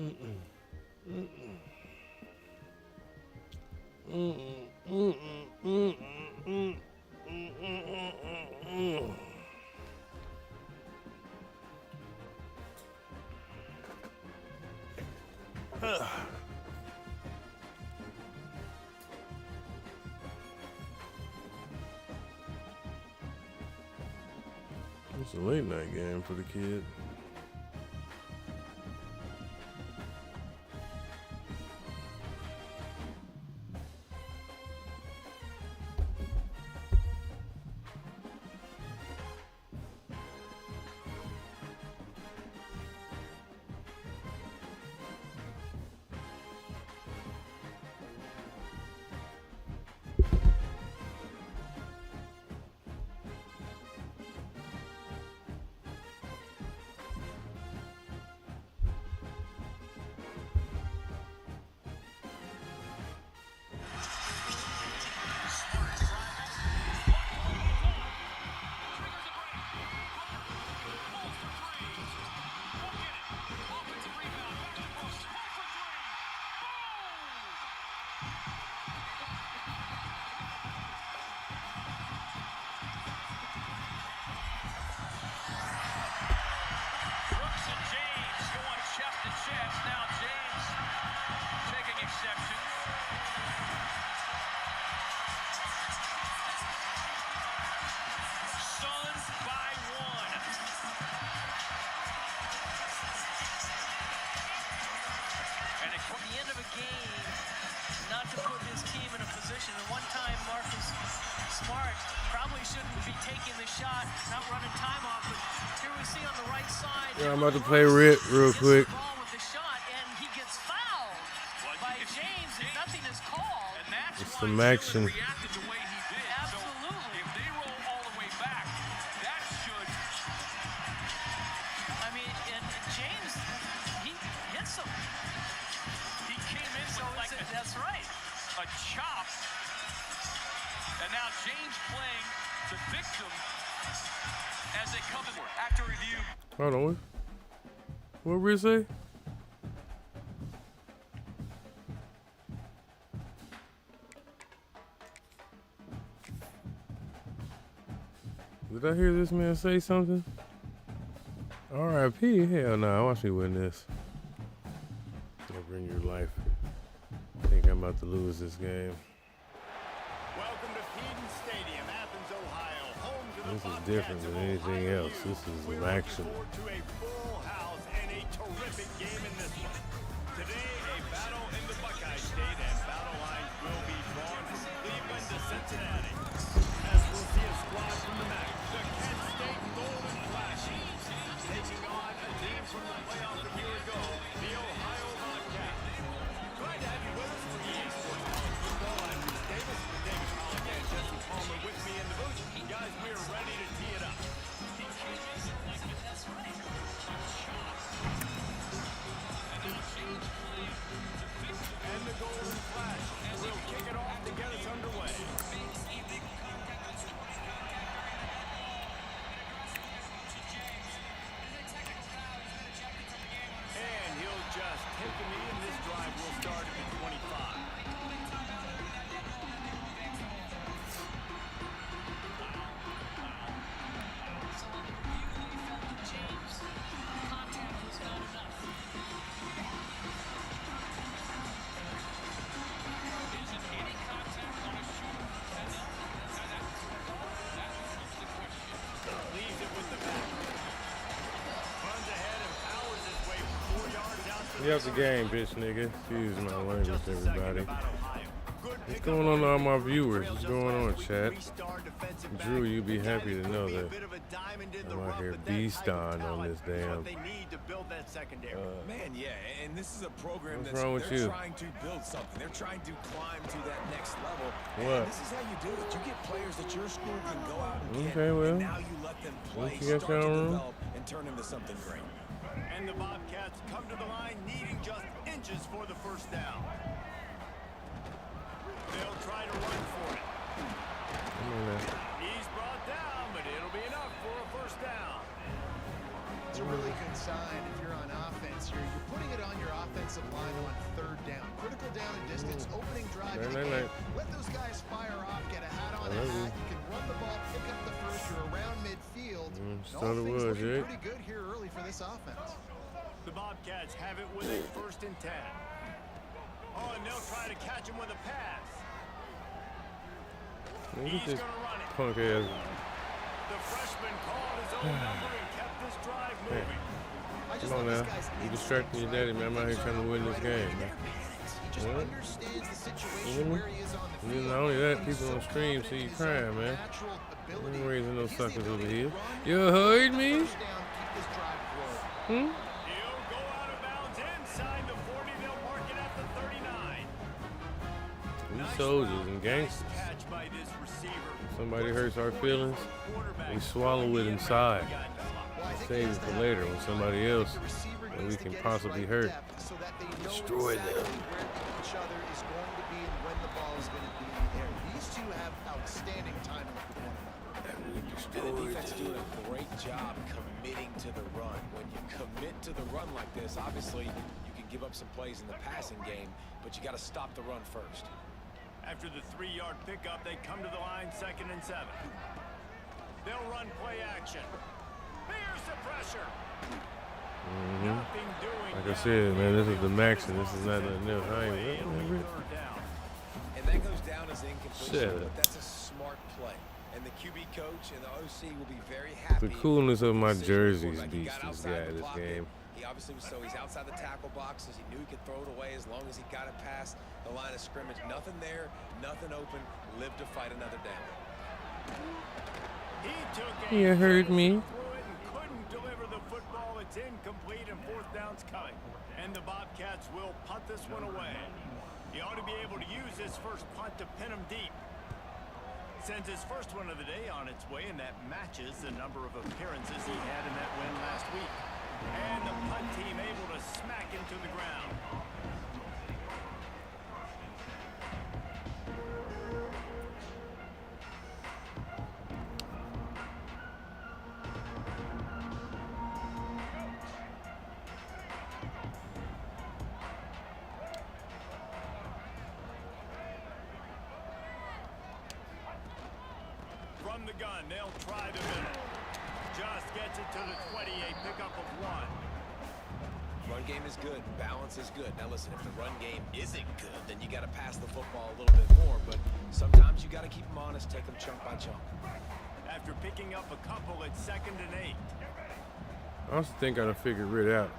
It's a late night game for the kid. Yeah, I'm about to play Rip real quick. It's the Maction. Hold on. What did we say? Did I hear this man say something? R.I.P. Hell no, watch me win this. Never in your life. I think I'm about to lose this game. Welcome to Eden Stadium, Athens, Ohio. Home to the This is different than anything else. This is an action. To a full house and a terrific game in this one. Today, a battle in the Buckeye State, and battle lines will be drawn from Cleveland to Cincinnati. As we'll see a squad from the MAC, the Kent State Golden Flashes, taking on a team from the playoff a year ago, the Ohio Bobcats. Glad to have you with us for EA Sports College Football. I'm Bruce Davis, David Holliday, and Jesse Palmer with me in the booth. Guys, we are ready to tee it up. And the Golden Flash will kick it off to get us underway. And he'll just take a knee, and this drive will start at the 25. We have the game, bitch, nigga. Excuse my language, everybody. What's going on to all my viewers? What's going on, chat? Drew, you'd be happy to know that I'm out here beast-on this damn. Man, yeah, and this is a program What's wrong with you? Trying to build something. They're trying to climb to that next level. What? And this is how you do it. You get players that your school can go out and get. Okay, well, and now you let them play, you got start your to own develop, and turn into something great. And the Bobcats come to the line needing just inches for the first down. They'll try to run for it. He's brought down, but it'll be enough for a first down. It's a really good sign if you're on offense. here. You're putting it on your offensive line on third down. Critical down and distance, opening drive. Let those guys fire off, get a hat on a hat. You can run the ball, pick up the first. You're around midfield. All things looking pretty good here early for this offense. The Bobcats have it with a 1st and 10. Oh, and they'll try to catch him with a pass. He's going to run it. Punk ass. The freshman called his own number and kept this drive moving. Come on now. You distracting your daddy, man. I'm out here trying to win this game, man. He just understands the situation where he is on the field. Not only that, people on stream see you crying, man. You ain't raising no suckers over here. You heard me? Hmm? He'll go out of bounds inside the 40. They'll mark it at the 39. We soldiers and gangsters. Catch by this receiver. Somebody hurts our feelings, we swallow it inside. Save it for later when somebody else that we can possibly hurt. Destroy them. Each other is going to be and when the ball is going to be in the air. These two have outstanding timing with one another. And the defense is doing a great job committing to the run. When you commit to the run like this, obviously you can give up some plays in the passing game, but you got to stop the run first. After the 3-yard pickup, they come to the line 2nd and 7. They'll run play action. Here's the pressure. Nothing doing. Like I said, man, this is the Maction. This is not nothing else. I ain't And that goes down as incompletion, but that's a smart play. And the QB coach and the OC will be very happy. The coolness of my jerseys beats this guy this game. He obviously was, so he's outside the tackle boxes. He knew he could throw it away as long as he got it past the line of scrimmage. Nothing there, nothing open. Live to fight another down. He took You heard me. Couldn't deliver the football. It's incomplete and 4th down's coming. And the Bobcats will punt this one away. He ought to be able to use this first punt to pin him deep. Sends his first one of the day on its way, and that matches the number of appearances he had in that win last week. And the punt team able to smack him to the ground. From the gun, they'll try the middle. Just gets it to the 28, pickup of 1. Run game is good. Balance is good. Now listen, if the run game isn't good, then you got to pass the football a little bit more. But sometimes you got to keep them honest, take them chunk by chunk. After picking up a couple, it's 2nd and 8. I also think I done figured it out.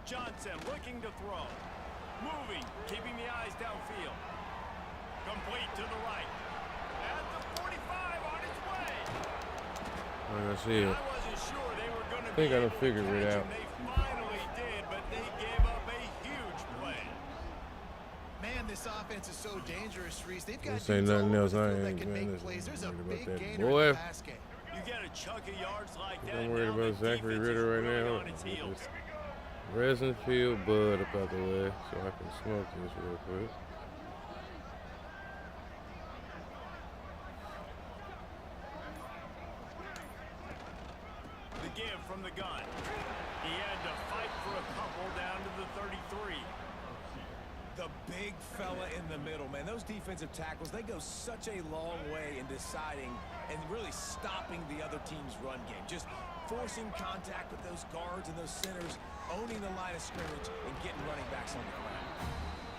Johnson looking to throw. Moving, keeping the eyes downfield. Complete to the right. At the 45 on its way. Like I said, I wasn't sure they were going to I think I done figured it out. They finally did, but they gave up a huge play. Man, this offense is so dangerous, Reese. They've got This ain't nothing else. I that ain't can make man, plays. There's a worried big about that gainer boy. in the pass game. You get a chunk of yards like that. I'm worried now about the Zachary defense Ritter is right really now. on its heels. Resin field bud up out the way so I can smoke this real quick. The give from the gun. He had to fight for a couple down to the 33. The big fella in the middle, man. Those defensive tackles, they go such a long way in deciding and really stopping the other team's run game. Just forcing contact with those guards and those centers, owning the line of scrimmage, and getting running backs on the ground.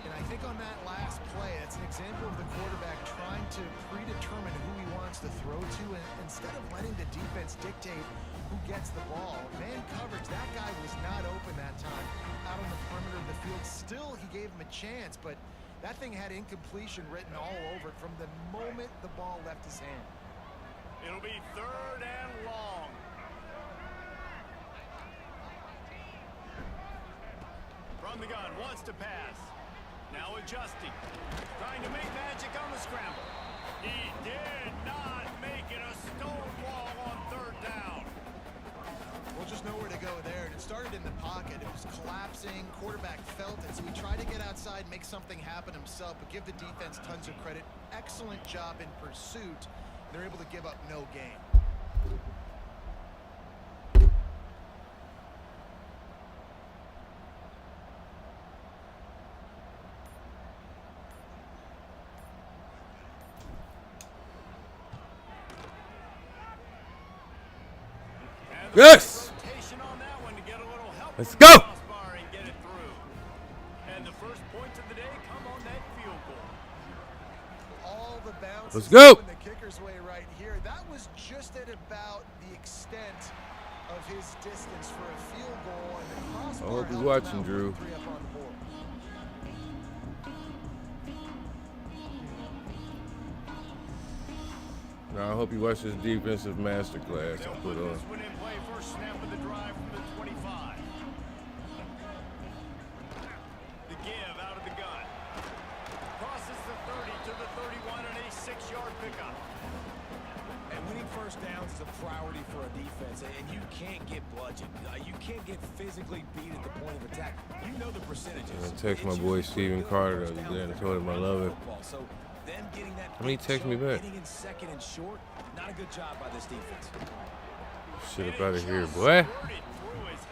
And I think on that last play, that's an example of the quarterback trying to predetermine who he wants to throw to, and instead of letting the defense dictate who gets the ball. Man coverage, that guy was not open that time out on the perimeter of the field. Still, he gave him a chance, but that thing had incompletion written all over it from the moment the ball left his hand. It'll be 3rd and long. From the gun, wants to pass. Now adjusting. Trying to make magic on the scramble. He did not make it. A stone wall on 3rd down. Well, just nowhere to go there. And it started in the pocket. It was collapsing. Quarterback felt it, so he tried to get outside, make something happen himself, but give the defense tons of credit. Excellent job in pursuit. They're able to give up no gain. Yes! Let's go! And the first points of the day come on that field goal. All the bounces Let's go! in the kicker's way right here. That was just at about the extent of his distance for a field goal, and the crossbar I hope you're helped him watching, out Drew. with 3 up on the board. Now I hope you watch this defensive masterclass I put on. This one in play, first snap of the drive from the 25. The give out of the gun. Crosses the 30 to the 31 and a 6-yard pickup. And winning first downs is a priority for a defense, and you can't get bludgeoned. You can't get physically beat at the point of attack. You know the percentages. I text my boy Steven Carter the other day and I told him I love him. So them getting that How many text me back? getting in second and short, not a good job by this defense. Shit up out of here, boy.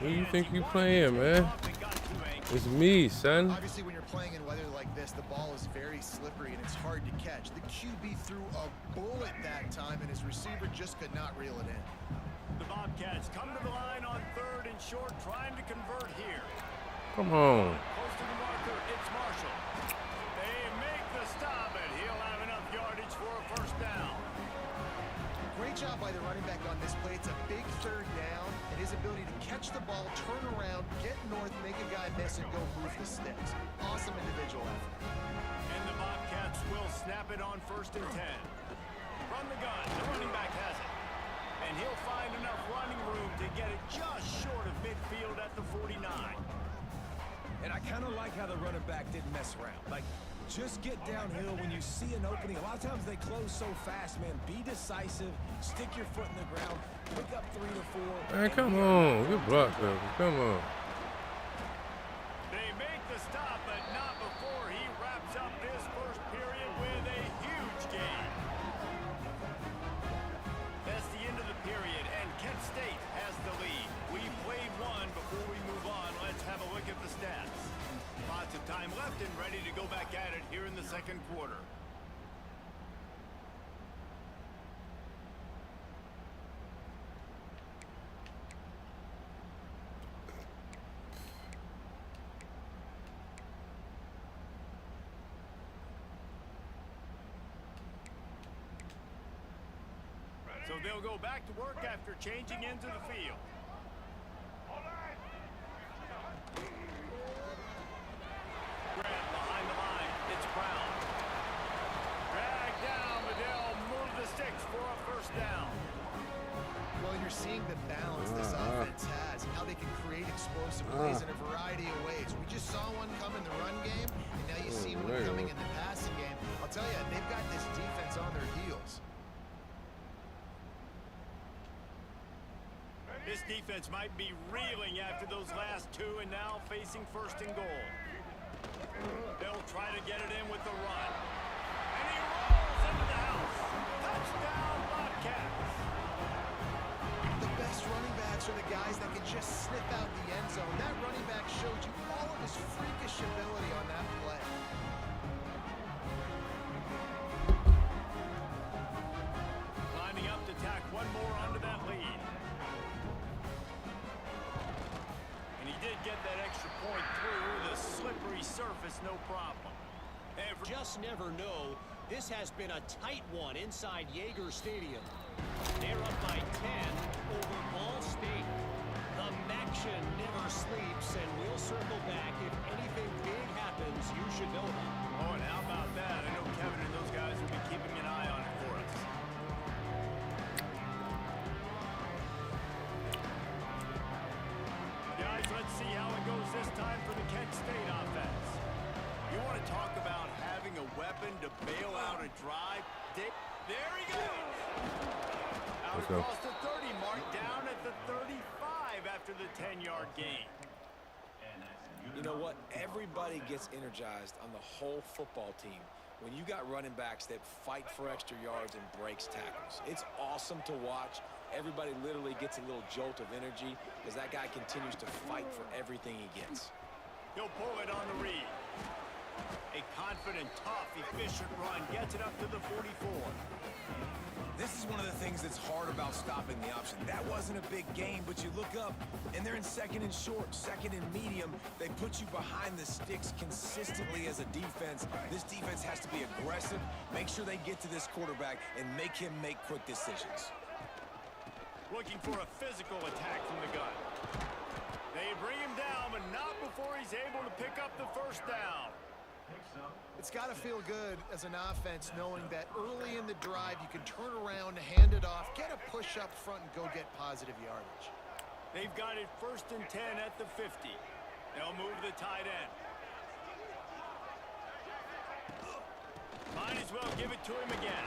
Who do you think you playing, man? It's me, son. Obviously, when you're playing in weather like this, the ball is very slippery and it's hard to catch. The QB threw a bullet that time, and his receiver just could not reel it in. The Bobcats come to the line on 3rd and short, trying to convert here. Come on. Close to the marker, it's Marshall. They make the stop, and he'll have enough yardage for a first down. Great job by the running back on this play. It's a big 3rd down, and his ability to catch the ball, turn around, get north, make a guy miss, and go move the sticks. Awesome individual effort. And the Bobcats will snap it on 1st and 10. Run the gun. The running back has it. And he'll find enough running room to get it just short of midfield at the 49. And I kind of like how the running back didn't mess around. Like, just get downhill when you see an opening. A lot of times they close so fast, man. Be decisive. Stick your foot in the ground. Pick up 3 to 4. Man, come on. Good block, though. Come on. They make the stop, but not before he wraps up this first period with a huge gain. That's the end of the period, and Kent State has the lead. We played one. Before we move on, let's have a look at the stats. Lots of time left and ready to go back at it here in the 2nd quarter. So they'll go back to work after changing into the field. Grant behind the line. It's Brown. Drag down, but they'll move the sticks for a first down. Well, you're seeing the balance this offense has, how they can create explosive plays in a variety of ways. We just saw one come in the run game, and now you see one coming in the passing game. I'll tell you, they've got this defense on their heels. This defense might be reeling after those last 2 and now facing 1st and goal. They'll try to get it in with the run. And he rolls into the house. Touchdown, Bobcats. The best running backs are the guys that can just snip out the end zone. That running back showed you all of his freakish ability on that play. Lining up to tack one more onto that lead. And he did get that extra point through the slippery surface, no problem. Just never know. This has been a tight one inside Yager Stadium. They're up by 10 over Ball State. The Maction never sleeps, and we'll circle back. If anything big happens, you should know about it. Oh, and how about that? I know Kevin and those guys will be keeping an eye on it for us. Guys, let's see how it goes this time for the Kent State offense. You want to talk about having a weapon to bail out a drive? There he goes! Out across the 30 mark, down at the 35 after the 10-yard gain. You know what? Everybody gets energized on the whole football team when you got running backs that fight for extra yards and breaks tackles. It's awesome to watch. Everybody literally gets a little jolt of energy as that guy continues to fight for everything he gets. He'll pull it on the read. A confident, tough, efficient run gets it up to the 44. This is one of the things that's hard about stopping the option. That wasn't a big gain, but you look up, and they're in second and short, second and medium. They put you behind the sticks consistently as a defense. This defense has to be aggressive, make sure they get to this quarterback, and make him make quick decisions. Looking for a physical attack from the gun. They bring him down, but not before he's able to pick up the first down. It's got to feel good as an offense knowing that early in the drive you can turn around, hand it off, get a push up front, and go get positive yardage. They've got it 1st and 10 at the 50. They'll move the tight end. Might as well give it to him again.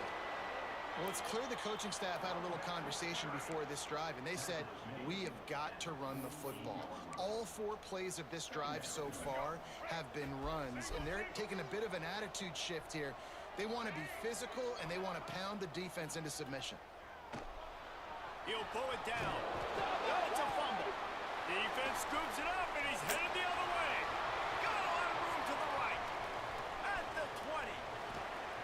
Well, it's clear the coaching staff had a little conversation before this drive, and they said, we have got to run the football. All 4 plays of this drive so far have been runs, and they're taking a bit of an attitude shift here. They want to be physical, and they want to pound the defense into submission. He'll pull it down. That's a fumble. Defense scoops it up, and he's headed the other way. Got a lot of room to the right. At the 20.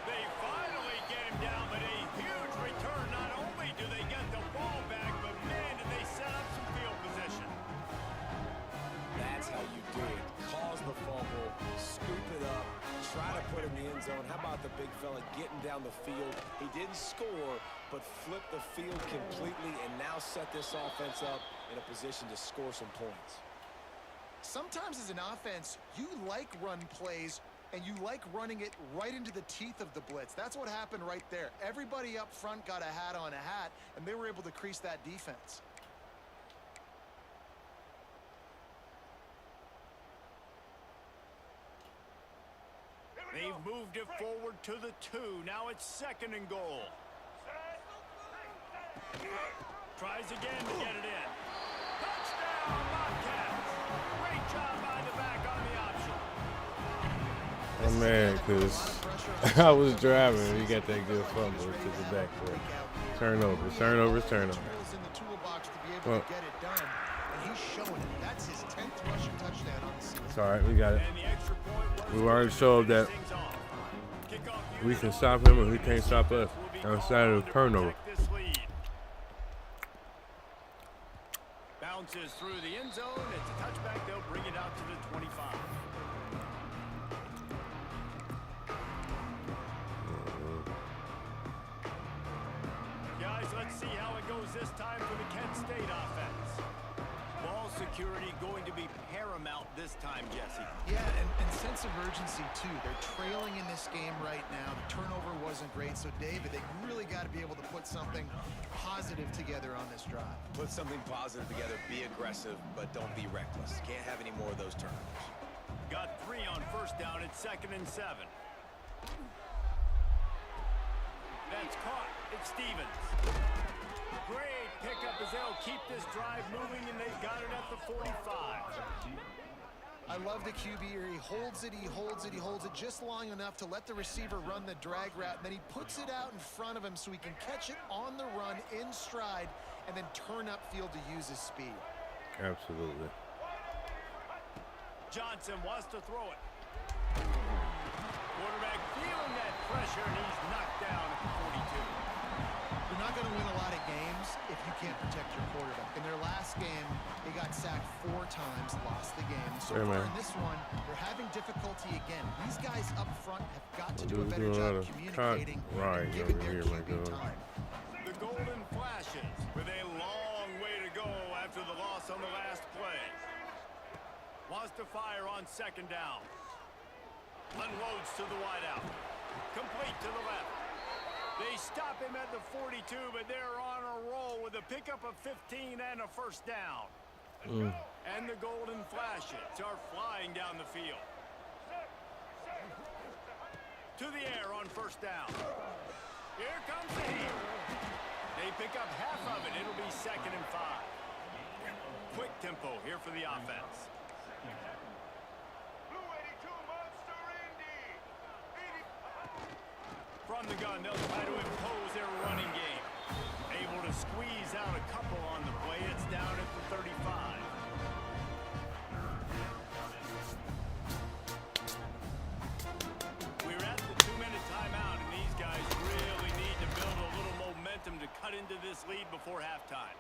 They finally get him down, but a huge return. Not only do they get the ball back, but man, did they set up some field position. That's how you do it. Cause the fumble, scoop it up, try to put it in the end zone. How about the big fella getting down the field? He didn't score, but flipped the field completely and now set this offense up in a position to score some points. Sometimes as an offense, you like run plays, and you like running it right into the teeth of the blitz. That's what happened right there. Everybody up front got a hat on a hat, and they were able to crease that defense. They've moved it forward to the 2. Now it's 2nd and goal. Tries again to get it in. Touchdown, Katz. Great job by the back on the option. I'm mad because I was driving and he got that good fumble to the backfield. Turnovers. Well, That's his 10th rushing touchdown on the season. it's all right. We got it. And the extra point We've already showed that we can stop him and he can't stop us outside of the turnover. Bounces through the end zone. It's a touchback. They'll bring it out to the 25. Guys, let's see how it goes this time for the Kent State offense. Ball security going to be paramount this time, Jesse. Yeah, and sense of urgency, too. They're trailing in this game right now. The turnover wasn't great, so, David, they really got to be able to put something positive together on this drive. Put something positive together, be aggressive, but don't be reckless. Can't have any more of those turnovers. Got 3 on first down at 2nd and 7. That's caught. It's Stevens. Great pickup as they'll keep this drive moving, and they've got it at the 45. I love the QB here. He holds it just long enough to let the receiver run the drag route, and then he puts it out in front of him so he can catch it on the run in stride and then turn upfield to use his speed. Absolutely. Johnson wants to throw it. Quarterback feeling that pressure, and he's knocked down at the 42. You're not going to win a lot of games if you can't protect your quarterback. In their last game, they got sacked 4 times, lost the game. So far in this one, they're having difficulty again. These guys up front have got to do a better job communicating and giving their QB time. The Golden Flashes with a long way to go after the loss on the last play. Wants to fire on 2nd down. Unloads to the wideout. Complete to the left. They stop him at the 42, but they're on a roll with a pickup of 15 and a first down. And the Golden Flashes are flying down the field. To the air on first down. Here comes the heat. They pick up half of it. It'll be 2nd and 5. Quick tempo here for the offense. from the gun, they'll try to impose their running game. Able to squeeze out a couple on the play. It's down at the 35. We're at the 2-minute timeout, and these guys really need to build a little momentum to cut into this lead before halftime.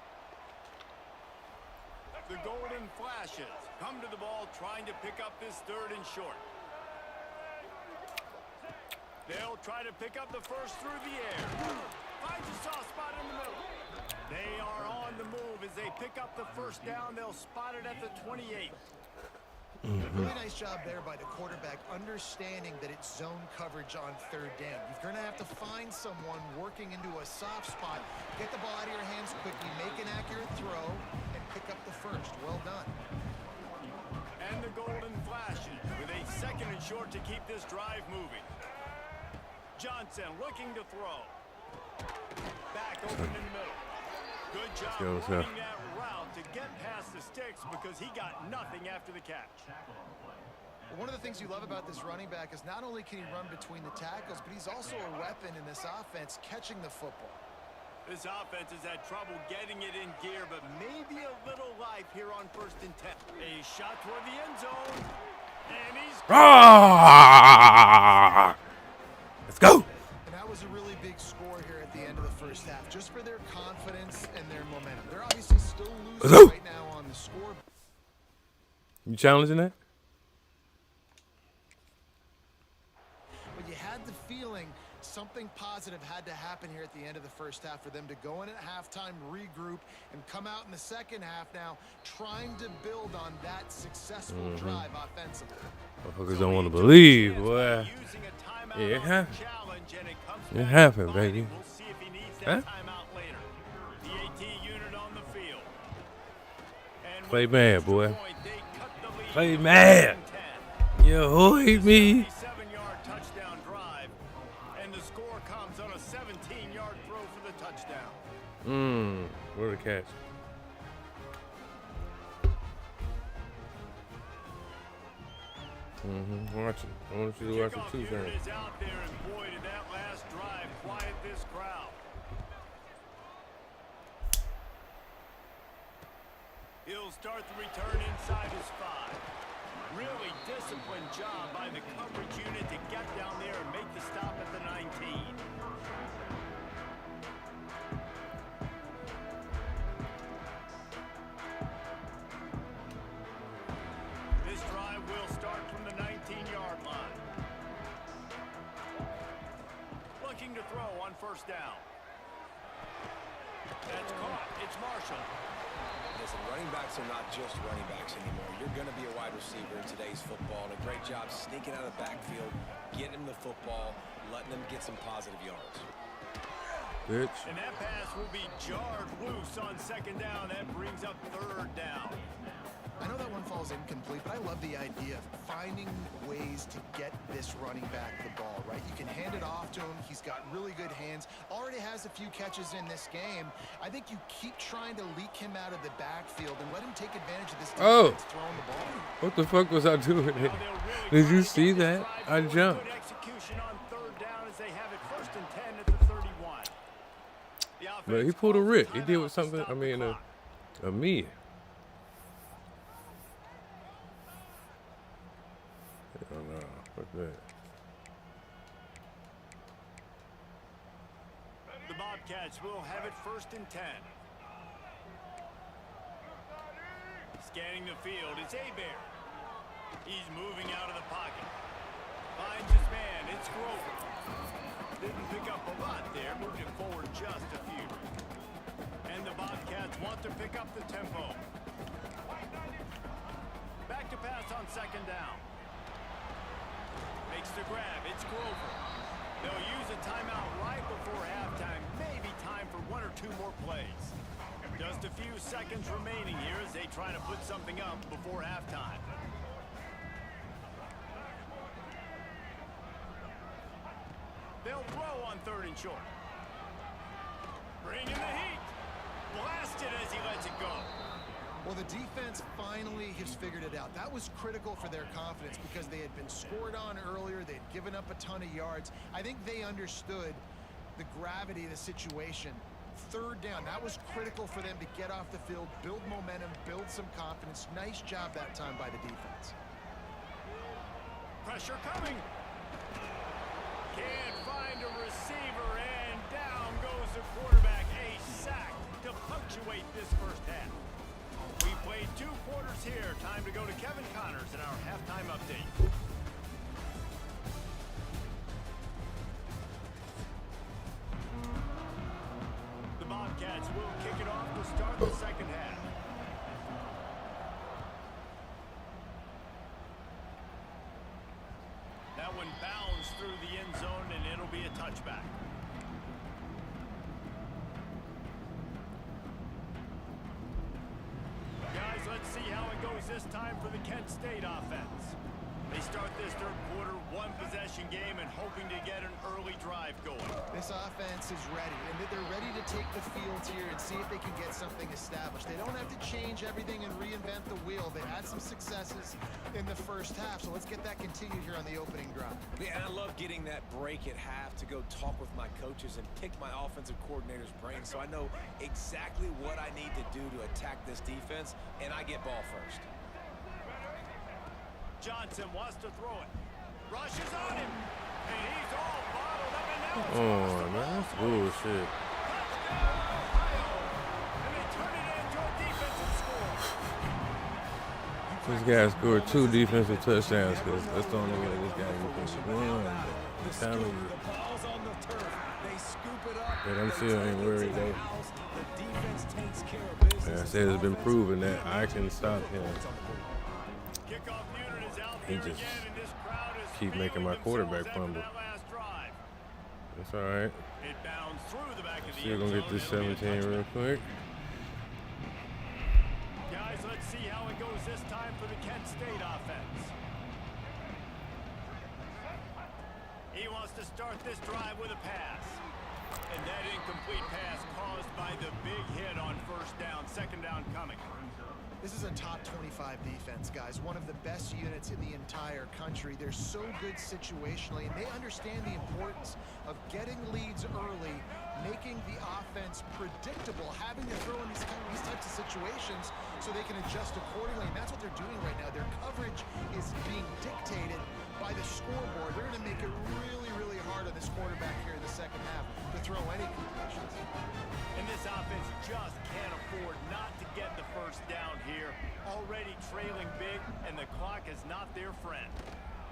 The Golden Flashes come to the ball trying to pick up this 3rd and short. They'll try to pick up the first through the air. Finds a soft spot in the middle. They are on the move as they pick up the first down. They'll spot it at the 28. Really nice job there by the quarterback, understanding that it's zone coverage on 3rd down. You're going to have to find someone working into a soft spot, get the ball out of your hands quickly, make an accurate throw, and pick up the first. Well done. And the Golden Flashes with a 2nd and short to keep this drive moving. Johnson looking to throw. Back open in the middle. Good job running that route to get past the sticks because he got nothing after the catch. One of the things you love about this running back is not only can he run between the tackles, but he's also a weapon in this offense catching the football. This offense has had trouble getting it in gear, but maybe a little life here on 1st and 10. A shot toward the end zone. And he's... Let's go. And that was a really big score here at the end of the 1st half, just for their confidence and their momentum. They're obviously still losing right now on the score. You challenging that? But you had the feeling something positive had to happen here at the end of the 1st half for them to go in at halftime, regroup, and come out in the 2nd half now trying to build on that successful drive offensively. Motherfuckers don't want to believe, boy. Yeah, it happened. It happened, baby. We'll see if he needs that Huh? timeout later. The AT unit on the field. And Play with man, this boy. point, they cut the lead Play to man. 10. You avoid me. 77-yard touchdown drive, and the score comes on a 17-yard throw for the touchdown. What a catch. Watch it. I want you to watch it Kickoff too, unit fam. is out there, and boy, did that last drive quiet this crowd. He'll start the return inside his 5. Really disciplined job by the coverage unit to get down there and make the stop at the 19. This drive will start from the 19-yard line. Looking to throw on 1st down. That's caught. It's Marshall. Listen, running backs are not just running backs anymore. You're going to be a wide receiver in today's football. And a great job sneaking out of the backfield, getting them the football, letting them get some positive yards. Bitch. And that pass will be jarred loose on 2nd down. That brings up 3rd down. I know that one falls incomplete, but I love the idea of finding ways to get this running back the ball, right? You can hand it off to him. He's got really good hands. Already has a few catches in this game. I think you keep trying to leak him out of the backfield and let him take advantage of this defense throwing the ball. What the fuck was I doing? Did you see that? I jumped. Good execution on 3rd down as they have it 1st and 10 at the 31. But he pulled a Rick. He did with something. I mean, a me. Oh no, fuck that. The Bobcats will have it 1st and 10. Scanning the field, it's Hebert. He's moving out of the pocket. Finds his man, it's Grover. Didn't pick up a lot there, moved it forward just a few. And the Bobcats want to pick up the tempo. Back to pass on 2nd down. Makes the grab, it's Grover. They'll use a timeout right before halftime. Maybe time for 1 or 2 more plays. Just a few seconds remaining here as they try to put something up before halftime. They'll throw on 3rd and short. Bringing the heat. Blasted as he lets it go. Well, the defense finally has figured it out. That was critical for their confidence because they had been scored on earlier. They'd given up a ton of yards. I think they understood the gravity of the situation. Third down, that was critical for them to get off the field, build momentum, build some confidence. Nice job that time by the defense. Pressure coming. Can't find a receiver, and down goes the quarterback. A sack to punctuate this first half. We played 2 quarters here. Time to go to Kevin Connors in our halftime update. The Bobcats will kick it off to start the second half. That one bounds through the end zone, and it'll be a touchback. Guys, let's see how it goes this time for the Kent State offense. They start this third quarter, 1-possession game, and hoping to get an early drive going. This offense is ready, and they're ready to take the field here and see if they can get something established. They don't have to change everything and reinvent the wheel. They had some successes in the first half, so let's get that continued here on the opening drive. Yeah, and I love getting that break at half to go talk with my coaches and pick my offensive coordinator's brain so I know exactly what I need to do to attack this defense, and I get ball first. Johnson wants to throw it. Rushes on him. And he's all bottled up and now. Oh, man, that's bullshit. Touchdown, Ohio. And they turn it into a defensive score. This guy scored 2 defensive touchdowns because that's the only way this guy can win. I'm telling you. The ball's on the turf. They scoop it up. But I'm still ain't worried though. The defense takes care of business. Like I said, it's been proven that I can stop him. Kickoff unit is out He here just again, and this crowd is keep making my feeling quarterback themselves after fumble. that last drive. That's all right. It bounds through the back of the Still end gonna get zone. this It'll be a 17 real touchback. quick. Guys, let's see how it goes this time for the Kent State offense. He wants to start this drive with a pass. And that incomplete pass caused by the big hit on first down, second down coming. This is a top 25 defense, guys. One of the best units in the entire country. They're so good situationally, and they understand the importance of getting leads early, making the offense predictable, having to throw in these types of situations so they can adjust accordingly. And that's what they're doing right now. Their coverage is being dictated by the scoreboard. They're going to make it really, really hard on this quarterback here in the second half to throw any completions. And this offense just can't afford not to get the first down here. Already trailing big, and the clock is not their friend.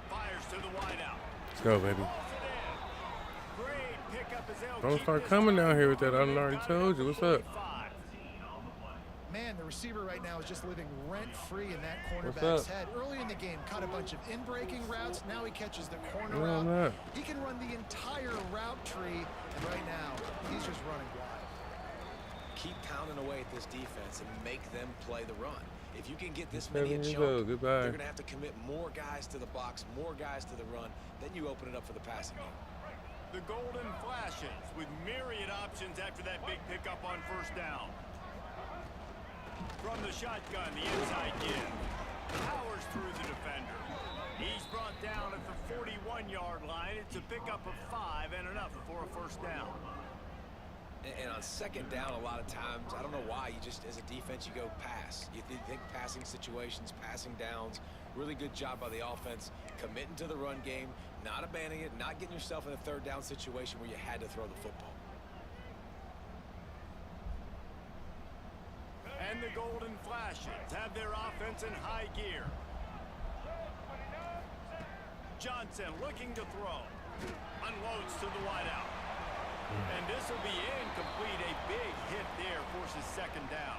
Fires to the wideout. Let's go, baby. Pulls it in. Great pickup as they'll Don't keep start this coming drive down here with that. I moving. already They've got told it you. at What's up? 45. Man, the receiver right now is just living rent-free in that What's cornerback's up? head. Early in the game, caught a bunch of in-breaking routes. Now he catches the corner No, I'm route. not. He can run the entire route tree, and right now, he's just running wild. Keep pounding away at this defense and make them play the run. If you can get this 7 many a years chunk, old. Goodbye. they're going to have to commit more guys to the box, more guys to the run. Then you open it up for the passing game. The golden flashes with myriad options after that big pickup on first down. From the shotgun, the inside give. Powers through the defender. He's brought down at the 41-yard line. It's a pickup of 5 and enough for a first down. And on second down, a lot of times, I don't know why, you just, as a defense, you go pass. You think passing situations, passing downs. Really good job by the offense, committing to the run game, not abandoning it, not getting yourself in a third down situation where you had to throw the football. And the golden flashes have their offense in high gear. Johnson looking to throw. Unloads to the wideout. And this will be incomplete. A big hit there forces second down.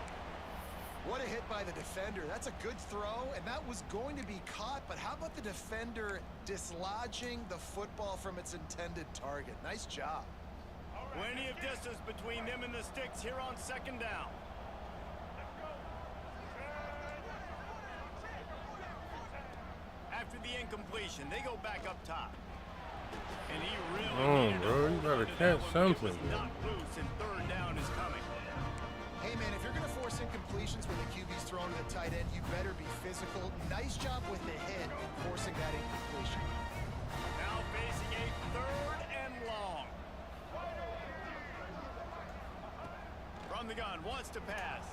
What a hit by the defender. That's a good throw, and that was going to be caught, but how about the defender dislodging the football from its intended target? Nice job. Plenty of distance between them and the sticks here on second down. After the incompletion, they go back up top. And he really needed Bro, to you hold gotta on to catch that one, but it something, was man. knocked loose, and third down is coming. Hey, man, if you're going to force incompletions when the QB's thrown to the tight end. You better be physical. Nice job with the hit, forcing that incompletion. Now facing a 3rd and long. From the gun, wants to pass.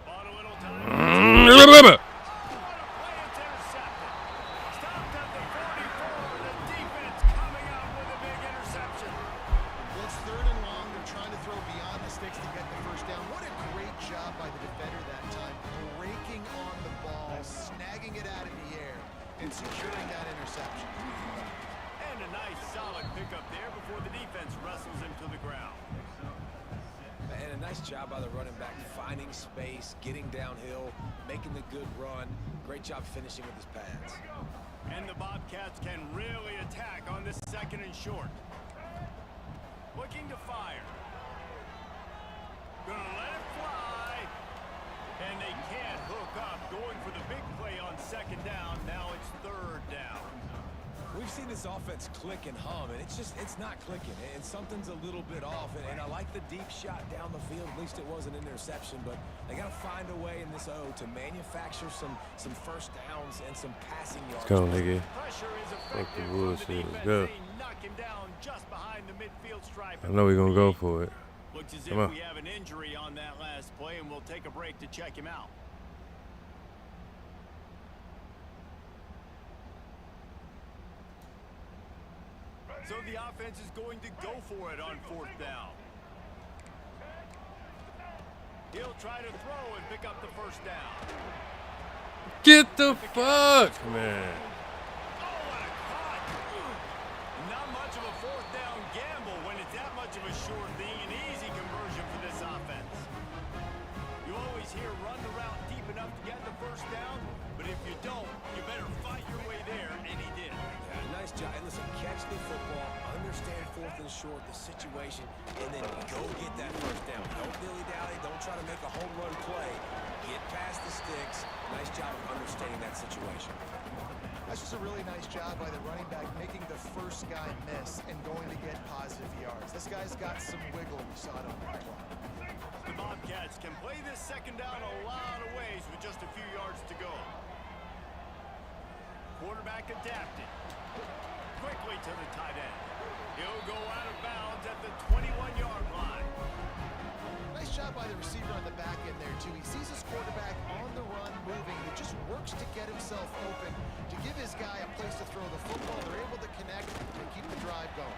Bought a little time. What a play, it's intercepted. Stopped at the 44. The defense coming out with a big interception. Well, it's 3rd and long. They're trying to throw beyond the sticks to get the first down. What a great job by the defender that time. Breaking on the ball, snagging it out of the air, and securing that interception. And a nice solid pickup there before the defense wrestles him to the ground. And a nice job by the running back, finding space, getting downhill, making the good run. Great job finishing with his pads. And the Bobcats can really attack on this 2nd and short. Looking to fire. Gonna let it fly. And they can't hook up. Going for the big play on 2nd down. Now it's 3rd down. We've seen this offense click and hum, and it's not clicking, and something's a little bit off. And I like the deep shot down the field. At least it was an interception, but they got to find a way in this O to manufacture some first downs and some passing yards. Let's go, nigga. Pressure is Fuck the effective from the bullshit. Let's defense. go. They knock him down just behind the midfield stripe. I know we're going to go for it. Looks as Come if on. we have an injury on that last play, and we'll take a break to check him out. So the offense is going to go for it on 4th down. He'll try to throw and pick up the first down. Get the fuck, man. Oh, what a cut! Not much of a 4th down gamble when it's that much of a sure thing. An easy conversion for this offense. You always hear run the route deep enough to get the first down, but if you don't, you better fight your way there, and he did. Yeah, nice job. And listen, catch the football, understand 4th and short, the situation, and then go get that first down. Don't dilly-dally. Don't try to make a home run play. Get past the sticks. Nice job of understanding that situation. That's just a really nice job by the running back, making the first guy miss and going to get positive yards. This guy's got some wiggle. We saw it on the clock. The Bobcats can play this 2nd down a lot of ways with just a few yards to go. Quarterback adapted. Quickly to the tight end. He'll go out of bounds at the 21-yard line. Nice job by the receiver on the back end there, too. He sees his quarterback on the run moving. He just works to get himself open, to give his guy a place to throw the football. They're able to connect and keep the drive going.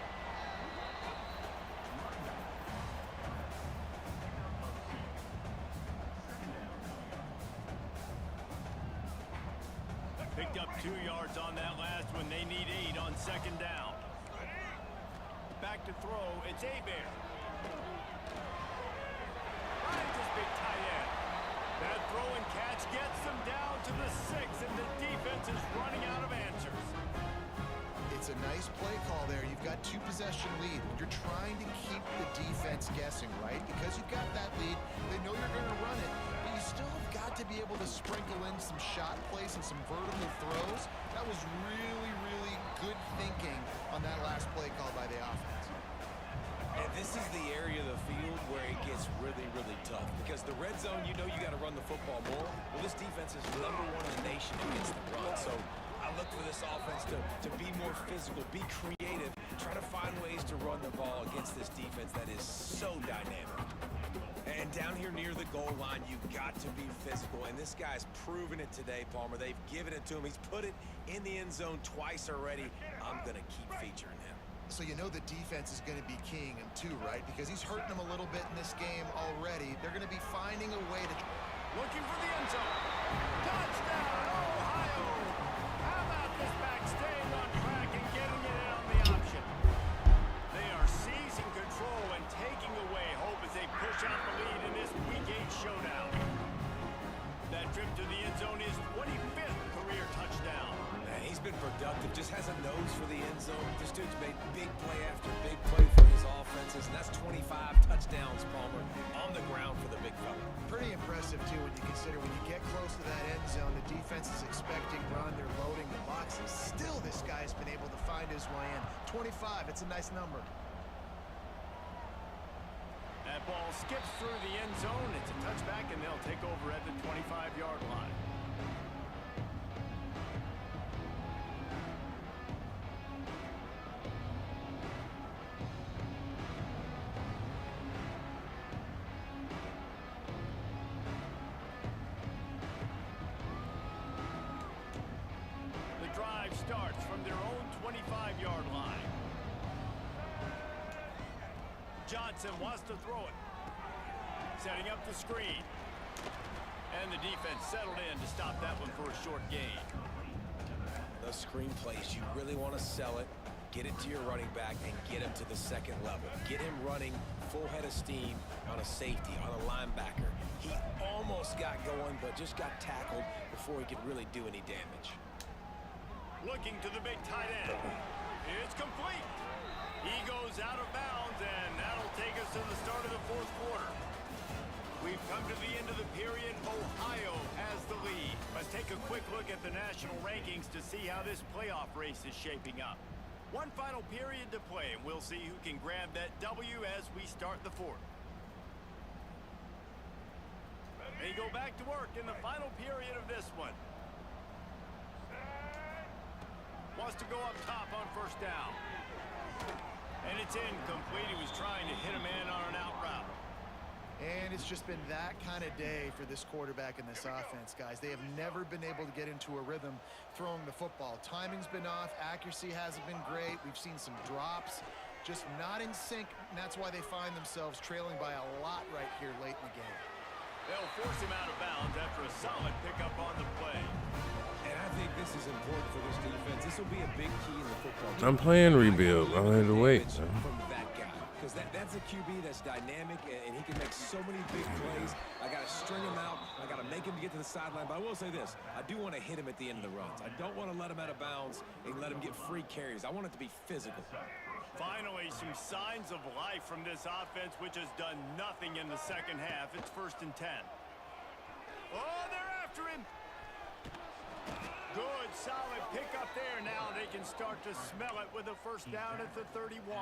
Picked up 2 yards on that last one. They need 8 on 2nd down. Back to throw. It's Abear. Finds his big tight end. That throw and catch gets them down to the 6, and the defense is running out of answers. It's a nice play call there. You've got 2-possession lead. You're trying to keep the defense guessing, right? Because you've got that lead, they know you're going to run it, but you still have got to be able to sprinkle in some shot plays and some vertical throws. That was really, really good thinking on that last play call by the offense. And this is the area of the field where it gets really, really tough. Because the red zone, you know you got to run the football more. Well, this defense is #1 in the nation against the run. So I look for this offense to be more physical, be creative, try to find ways to run the ball against this defense that is so dynamic. And down here near the goal line, you've got to be physical. And this guy's proven it today, Palmer. They've given it to him. He's put it in the end zone twice already. I'm going to keep featuring him. So you know the defense is going to be keying him too, right? Because he's hurting them a little bit in this game already. They're going to be finding a way to... Looking for the end zone. Touchdown, Ohio! How about this back staying on track and getting it in on the option? They are seizing control and taking away hope as they push out the lead in this Week 8 showdown. That trip to the end zone is 25th career touchdown. Man, he's been productive, just has a nose for the end zone. This dude's made big play after big play for his offenses, and that's 25 touchdowns, Palmer, on the ground for the big fella. Pretty impressive, too, when you consider when you get close to that end zone, the defense is expecting run, they're loading the boxes. Still, this guy's been able to find his way in. 25, it's a nice number. That ball skips through the end zone. It's a touchback, and they'll take over at the 25-yard line. The drive starts from their own 25-yard line. Johnson wants to throw it. Setting up the screen. And the defense settled in to stop that one for a short gain. Those screen plays, you really want to sell it, get it to your running back, and get him to the second level. Get him running full head of steam on a safety, on a linebacker. He almost got going, but just got tackled before he could really do any damage. Looking to the big tight end. It's complete. He goes out of bounds, and that'll take us to the start of the fourth quarter. We've come to the end of the period. Ohio has the lead. Let's take a quick look at the national rankings to see how this playoff race is shaping up. One final period to play, and we'll see who can grab that W as we start the fourth. They go back to work in the final period of this one. Wants to go up top on first down. And it's incomplete. He was trying to hit a man on an out route. And it's just been that kind of day for this quarterback and this offense, guys. They have never been able to get into a rhythm throwing the football. Timing's been off. Accuracy hasn't been great. We've seen some drops. Just not in sync, and that's why they find themselves trailing by a lot right here late in the game. They'll force him out of bounds after a solid pickup on the play. And I think this is important for this defense. This will be a big key in the football game. I'm playing rebuild. I'll have to wait. From that guy. Because that's a QB that's dynamic, and he can make so many big plays. I got to string him out. I got to make him get to the sideline. But I will say this. I do want to hit him at the end of the runs. I don't want to let him out of bounds and let him get free carries. I want it to be physical. Finally, some signs of life from this offense, which has done nothing in the second half. It's 1st and 10. Oh, they're after him. Good, solid pickup there. Now they can start to smell it with a first down at the 31.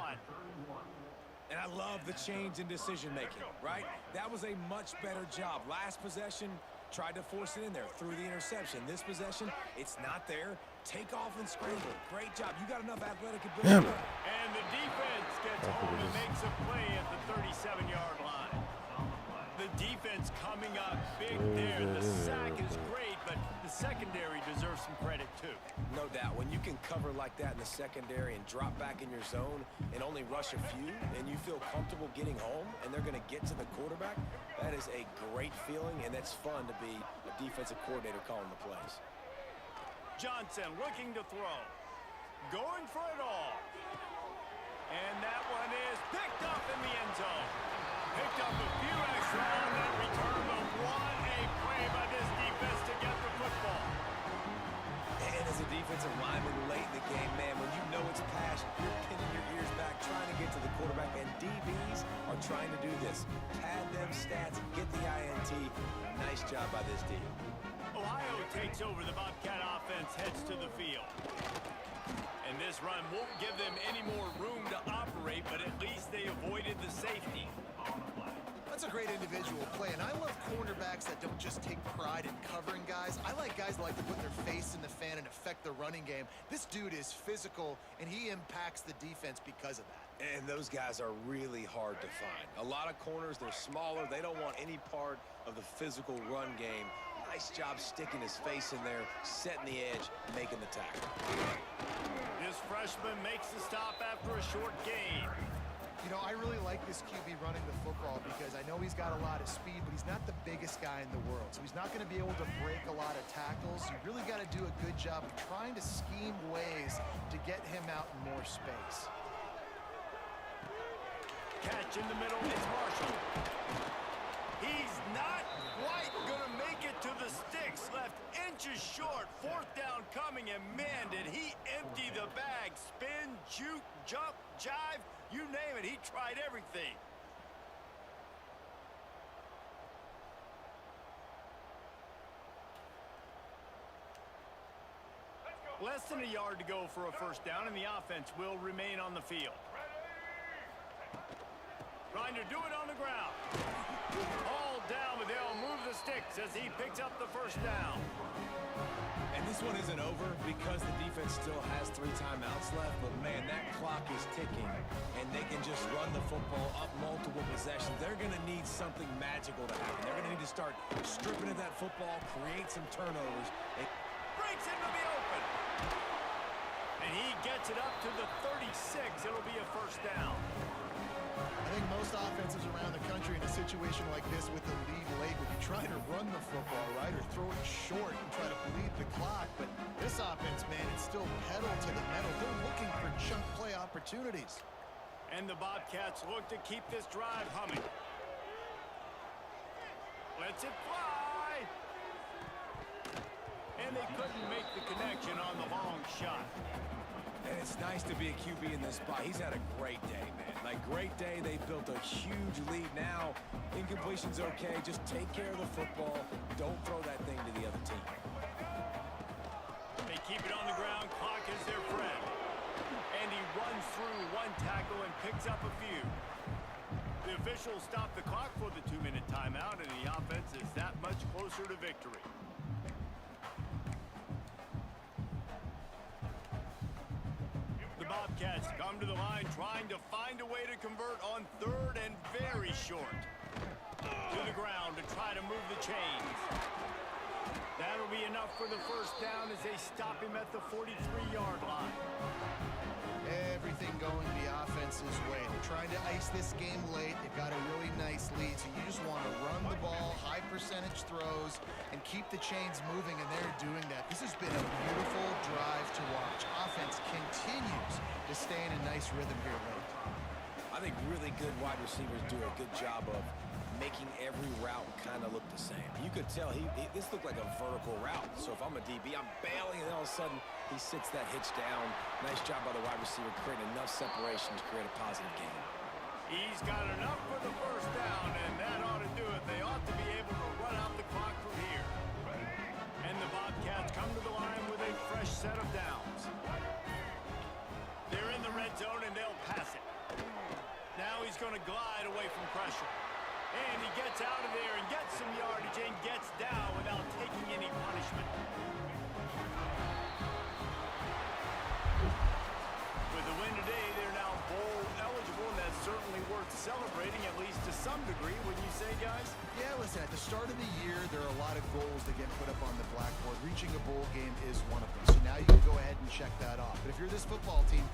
And I love the change in decision-making, right? That was a much better job. Last possession, tried to force it in there, threw the interception. This possession, it's not there. Take off and scramble. Great job. You got enough athletic ability. And the defense gets home and makes a play at the 37-yard line. The defense coming up big there. The sack is great, but the secondary deserves some credit too. No doubt. When you can cover like that in the secondary and drop back in your zone and only rush a few, and you feel comfortable getting home, and they're going to get to the quarterback, that is a great feeling, and that's fun to be a defensive coordinator calling the plays. Johnson looking to throw. Going for it all. And that one is picked up in the end zone. Picked up a few extra on that return, but what a play by this defense to get the football. And as a defensive lineman late in the game, man, when you know it's pass, you're pinning your ears back, trying to get to the quarterback, and DBs are trying to do this. Pad them stats, get the INT. Nice job by this D. Ohio takes over. The Bobcat offense heads to the field. And this run won't give them any more room to operate, but at least they avoided the safety. That's a great individual play, and I love cornerbacks that don't just take pride in covering guys. I like guys that like to put their face in the fan and affect the running game. This dude is physical, and he impacts the defense because of that. And those guys are really hard to find. A lot of corners, they're smaller. They don't want any part of the physical run game. Nice job sticking his face in there, setting the edge, making the tackle. This freshman makes the stop after a short gain. You know, I really like this QB running the football because I know he's got a lot of speed, but he's not the biggest guy in the world. So he's not going to be able to break a lot of tackles. You really got to do a good job of trying to scheme ways to get him out in more space. Catch in the middle, it's Marshall. He's not quite going to make it to the sticks. Left inches short. 4th down coming, and man, did he empty the bag. Spin, juke, jump, jive, you name it. He tried everything. Less than a yard to go for a first down, and the offense will remain on the field. Trying to do it on the ground. All down, but they'll move the sticks as he picks up the first down. And this one isn't over because the defense still has 3 timeouts left, but man, that clock is ticking, and they can just run the football up multiple possessions. They're going to need something magical to happen. They're going to need to start stripping at that football, create some turnovers. And Breaks into the open. And he gets it up to the 36. It'll be a first down. I think most offenses around the country in a situation like this with the lead late would be trying to run the football, right, or throw it short and try to bleed the clock. But this offense, man, it's still pedal to the metal. They're looking for chunk play opportunities. And the Bobcats look to keep this drive humming. Lets it fly. And they couldn't make the connection on the long shot. And it's nice to be a QB in this spot. He's had a great day, man. Like, great day. They built a huge lead. Now, incompletion's okay. Just take care of the football. Don't throw that thing to the other team. They keep it on the ground. Clock is their friend. And he runs through 1 tackle and picks up a few. The officials stop the clock for the 2-minute timeout, and the offense is that much closer to victory. The Bobcats come to the line trying to find a way to convert on 3rd and very short. To the ground to try to move the chains. That'll be enough for the first down as they stop him at the 43-yard line. Everything going the offense's way. They're trying to ice this game late. They've got a really nice lead, so you just want to run the ball, high percentage throws, and keep the chains moving, and they're doing that. This has been a beautiful drive to watch. Offense continues to stay in a nice rhythm here late. I think really good wide receivers do a good job of making every route kind of look the same. You could tell this looked like a vertical route. So if I'm a DB, I'm bailing, and then all of a sudden he sits that hitch down. Nice job by the wide receiver, creating enough separation to create a positive gain. He's got enough for the first down, and that ought to do it. They ought to be able to run out the clock from here. And the Bobcats come to the line with a fresh set of downs. They're in the red zone, and they'll pass it. Now he's going to glide away from pressure. And he gets out of there and gets some yardage and gets down without taking any punishment. With the win today, they're now bowl eligible, and that's certainly worth celebrating, at least to some degree, wouldn't you say, guys? Yeah, listen, at the start of the year, there are a lot of goals that get put up on the blackboard. Reaching a bowl game is one of them. So now you can go ahead and check that off. But if you're this football team,